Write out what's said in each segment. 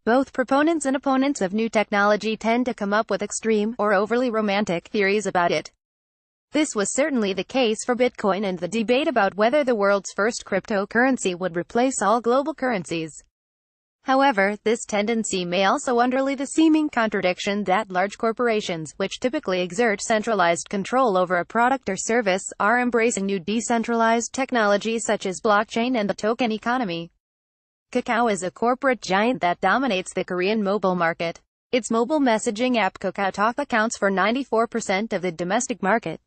Both proponents and opponents of new technology tend to come up with extreme, or overly romantic, theories about it. This was certainly the case for Bitcoin and the debate about whether the world's first cryptocurrency would replace all global currencies. However, this tendency may also underlie the seeming contradiction that large corporations, which typically exert centralized control over a product or service, are embracing new decentralized technologies such as blockchain and the token economy. Kakao is a corporate giant that dominates the Korean mobile market. Its mobile messaging app Kakao Talk accounts for 94% of the domestic market.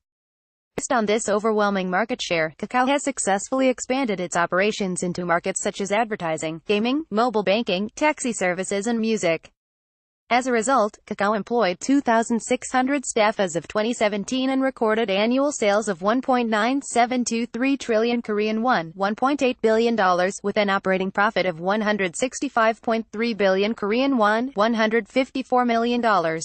Based on this overwhelming market share, Kakao has successfully expanded its operations into markets such as advertising, gaming, mobile banking, taxi services and music. As a result, Kakao employed 2,600 staff as of 2017 and recorded annual sales of 1.9723 trillion Korean won, $1.8 billion, with an operating profit of 165.3 billion Korean won, $154 million. The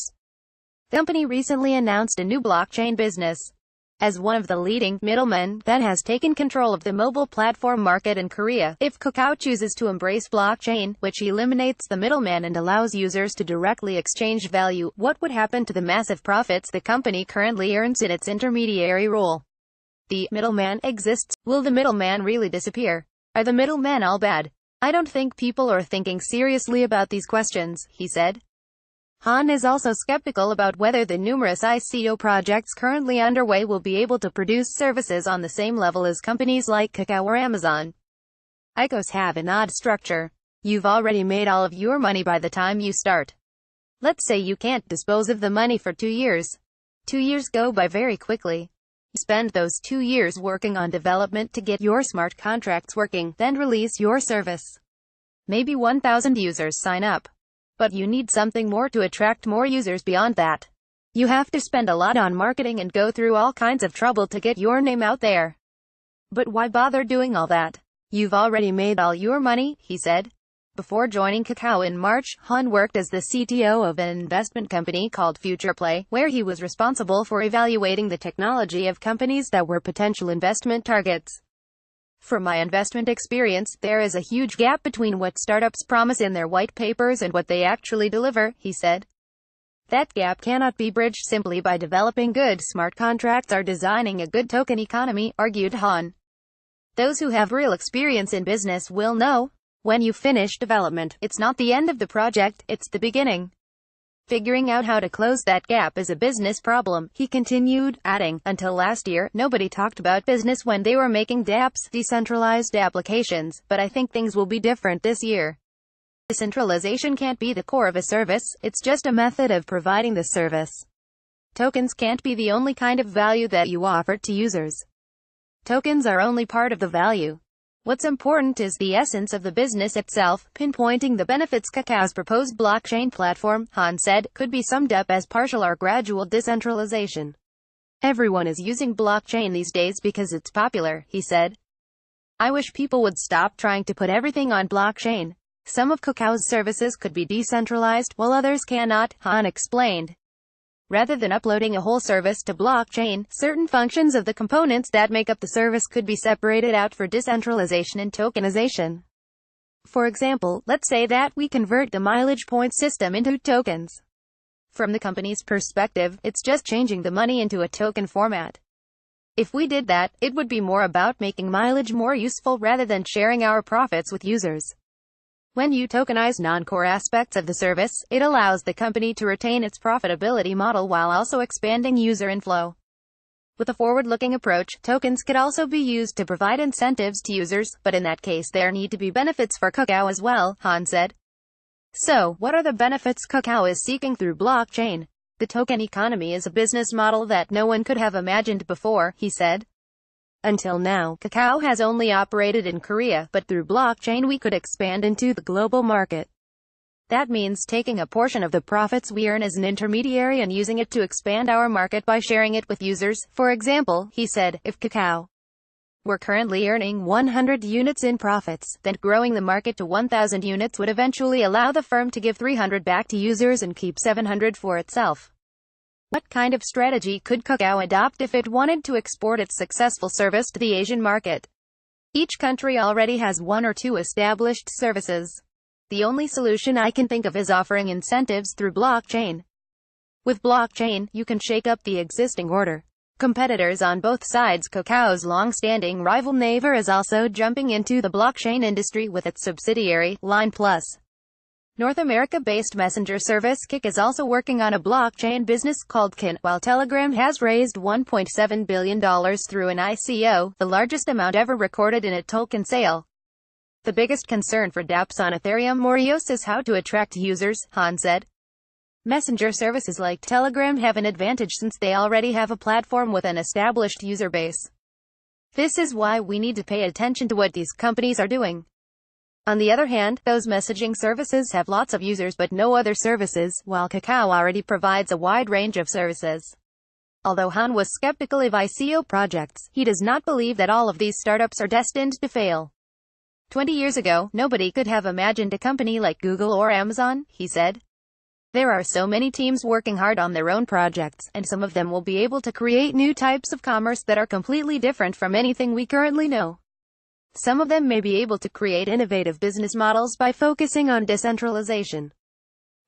company recently announced a new blockchain business. As one of the leading middlemen that has taken control of the mobile platform market in Korea, if Kakao chooses to embrace blockchain, which eliminates the middleman and allows users to directly exchange value, what would happen to the massive profits the company currently earns in its intermediary role? The middleman exists. Will the middleman really disappear? Are the middlemen all bad? I don't think people are thinking seriously about these questions, he said. Han is also skeptical about whether the numerous ICO projects currently underway will be able to produce services on the same level as companies like Kakao or Amazon. ICOs have an odd structure. You've already made all of your money by the time you start. Let's say you can't dispose of the money for 2 years. 2 years go by very quickly. You spend those 2 years working on development to get your smart contracts working, then release your service. Maybe 1,000 users sign up. But you need something more to attract more users beyond that. You have to spend a lot on marketing and go through all kinds of trouble to get your name out there. But why bother doing all that? You've already made all your money, he said. Before joining Kakao in March, Han worked as the CTO of an investment company called FuturePlay, where he was responsible for evaluating the technology of companies that were potential investment targets. From my investment experience, there is a huge gap between what startups promise in their white papers and what they actually deliver, he said. That gap cannot be bridged simply by developing good smart contracts or designing a good token economy, argued Han. Those who have real experience in business will know, when you finish development, it's not the end of the project, it's the beginning. Figuring out how to close that gap is a business problem, he continued, adding, until last year, nobody talked about business when they were making dApps, decentralized applications, but I think things will be different this year. Decentralization can't be the core of a service, it's just a method of providing the service. Tokens can't be the only kind of value that you offer to users. Tokens are only part of the value. What's important is the essence of the business itself, pinpointing the benefits. Kakao's proposed blockchain platform, Han said, could be summed up as partial or gradual decentralization. Everyone is using blockchain these days because it's popular, he said. I wish people would stop trying to put everything on blockchain. Some of Kakao's services could be decentralized, while others cannot, Han explained. Rather than uploading a whole service to blockchain, certain functions of the components that make up the service could be separated out for decentralization and tokenization. For example, let's say that we convert the mileage point system into tokens. From the company's perspective, it's just changing the money into a token format. If we did that, it would be more about making mileage more useful rather than sharing our profits with users. When you tokenize non-core aspects of the service, it allows the company to retain its profitability model while also expanding user inflow. With a forward-looking approach, tokens could also be used to provide incentives to users, but in that case there need to be benefits for Kakao as well, Han said. So, what are the benefits Kakao is seeking through blockchain? The token economy is a business model that no one could have imagined before, he said. Until now, Kakao has only operated in Korea, but through blockchain we could expand into the global market. That means taking a portion of the profits we earn as an intermediary and using it to expand our market by sharing it with users. For example, he said, if Kakao were currently earning 100 units in profits, then growing the market to 1,000 units would eventually allow the firm to give 300 back to users and keep 700 for itself. What kind of strategy could Kakao adopt if it wanted to export its successful service to the Asian market? Each country already has one or two established services. The only solution I can think of is offering incentives through blockchain. With blockchain, you can shake up the existing order. Competitors on both sides. Kakao's long-standing rival Naver is also jumping into the blockchain industry with its subsidiary, Line Plus. North America-based messenger service Kik is also working on a blockchain business called Kin, while Telegram has raised $1.7 billion through an ICO, the largest amount ever recorded in a token sale. The biggest concern for dApps on Ethereum or EOS is how to attract users, Han said. Messenger services like Telegram have an advantage since they already have a platform with an established user base. This is why we need to pay attention to what these companies are doing. On the other hand, those messaging services have lots of users but no other services, while Kakao already provides a wide range of services. Although Han was skeptical of ICO projects, he does not believe that all of these startups are destined to fail. 20 years ago, nobody could have imagined a company like Google or Amazon, he said. There are so many teams working hard on their own projects, and some of them will be able to create new types of commerce that are completely different from anything we currently know. Some of them may be able to create innovative business models by focusing on decentralization.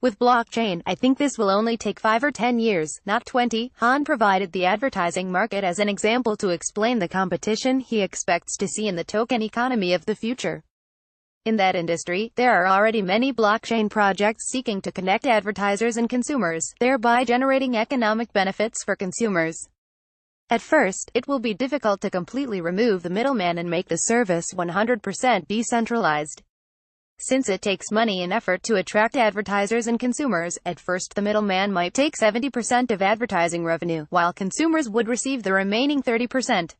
With blockchain, I think this will only take 5 or 10 years, not 20. Han provided the advertising market as an example to explain the competition he expects to see in the token economy of the future. In that industry, there are already many blockchain projects seeking to connect advertisers and consumers, thereby generating economic benefits for consumers. At first, it will be difficult to completely remove the middleman and make the service 100% decentralized. Since it takes money and effort to attract advertisers and consumers, at first the middleman might take 70% of advertising revenue, while consumers would receive the remaining 30%.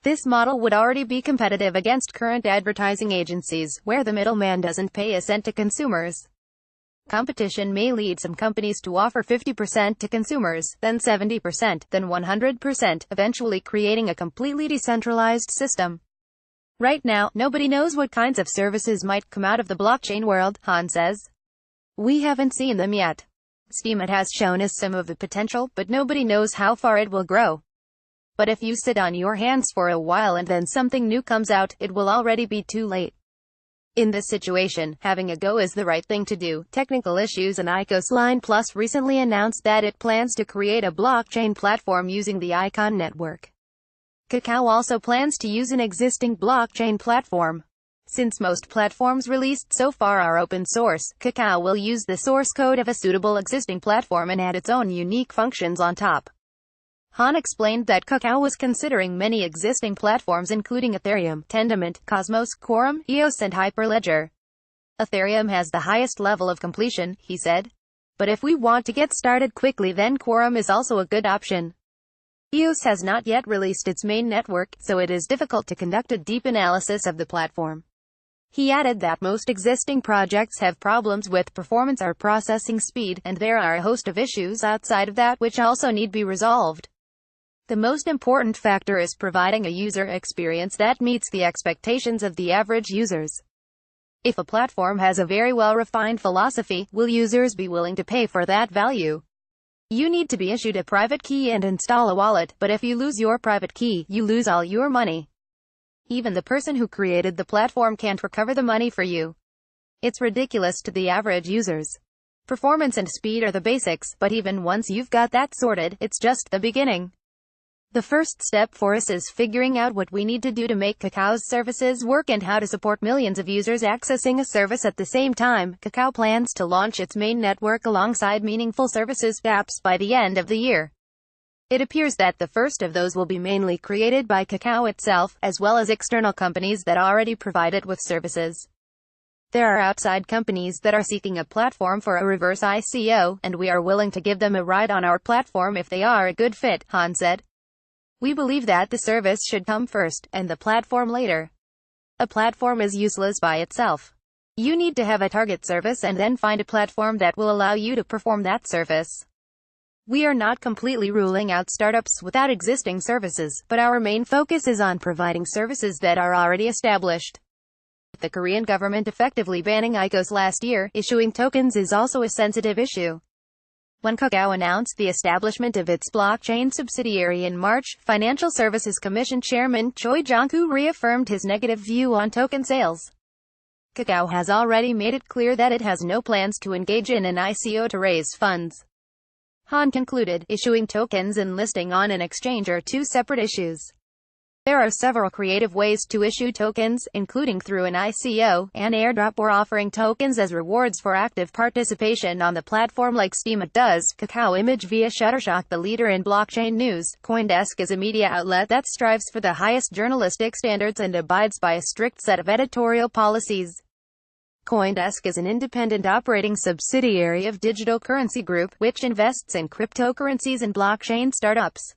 This model would already be competitive against current advertising agencies, where the middleman doesn't pay a cent to consumers. Competition may lead some companies to offer 50% to consumers, then 70%, then 100%, eventually creating a completely decentralized system. Right now, nobody knows what kinds of services might come out of the blockchain world, Han says. We haven't seen them yet. Steam has shown us some of the potential, but nobody knows how far it will grow. But if you sit on your hands for a while and then something new comes out, it will already be too late. In this situation, having a go is the right thing to do. Technical issues and ICO's Line Plus recently announced that it plans to create a blockchain platform using the Icon network. Kakao also plans to use an existing blockchain platform. Since most platforms released so far are open source, Kakao will use the source code of a suitable existing platform and add its own unique functions on top. Han explained that Kakao was considering many existing platforms including Ethereum, Tendermint, Cosmos, Quorum, EOS and Hyperledger. Ethereum has the highest level of completion, he said. But if we want to get started quickly then Quorum is also a good option. EOS has not yet released its main network, so it is difficult to conduct a deep analysis of the platform. He added that most existing projects have problems with performance or processing speed, and there are a host of issues outside of that which also need to be resolved. The most important factor is providing a user experience that meets the expectations of the average users. If a platform has a very well-refined philosophy, will users be willing to pay for that value? You need to be issued a private key and install a wallet, but if you lose your private key, you lose all your money. Even the person who created the platform can't recover the money for you. It's ridiculous to the average users. Performance and speed are the basics, but even once you've got that sorted, it's just the beginning. The first step for us is figuring out what we need to do to make Kakao's services work and how to support millions of users accessing a service at the same time. Kakao plans to launch its main network alongside meaningful services apps by the end of the year. It appears that the first of those will be mainly created by Kakao itself, as well as external companies that already provide it with services. There are outside companies that are seeking a platform for a reverse ICO, and we are willing to give them a ride on our platform if they are a good fit, Han said. We believe that the service should come first, and the platform later. A platform is useless by itself. You need to have a target service and then find a platform that will allow you to perform that service. We are not completely ruling out startups without existing services, but our main focus is on providing services that are already established. The Korean government effectively banning ICOs last year, issuing tokens is also a sensitive issue. When Kakao announced the establishment of its blockchain subsidiary in March, Financial Services Commission Chairman Choi Jong-koo reaffirmed his negative view on token sales. Kakao has already made it clear that it has no plans to engage in an ICO to raise funds. Han concluded, issuing tokens and listing on an exchange are two separate issues. There are several creative ways to issue tokens, including through an ICO, an airdrop, or offering tokens as rewards for active participation on the platform like Steam does. Kakao image via Shutterstock. The leader in blockchain news, CoinDesk is a media outlet that strives for the highest journalistic standards and abides by a strict set of editorial policies. CoinDesk is an independent operating subsidiary of Digital Currency Group, which invests in cryptocurrencies and blockchain startups.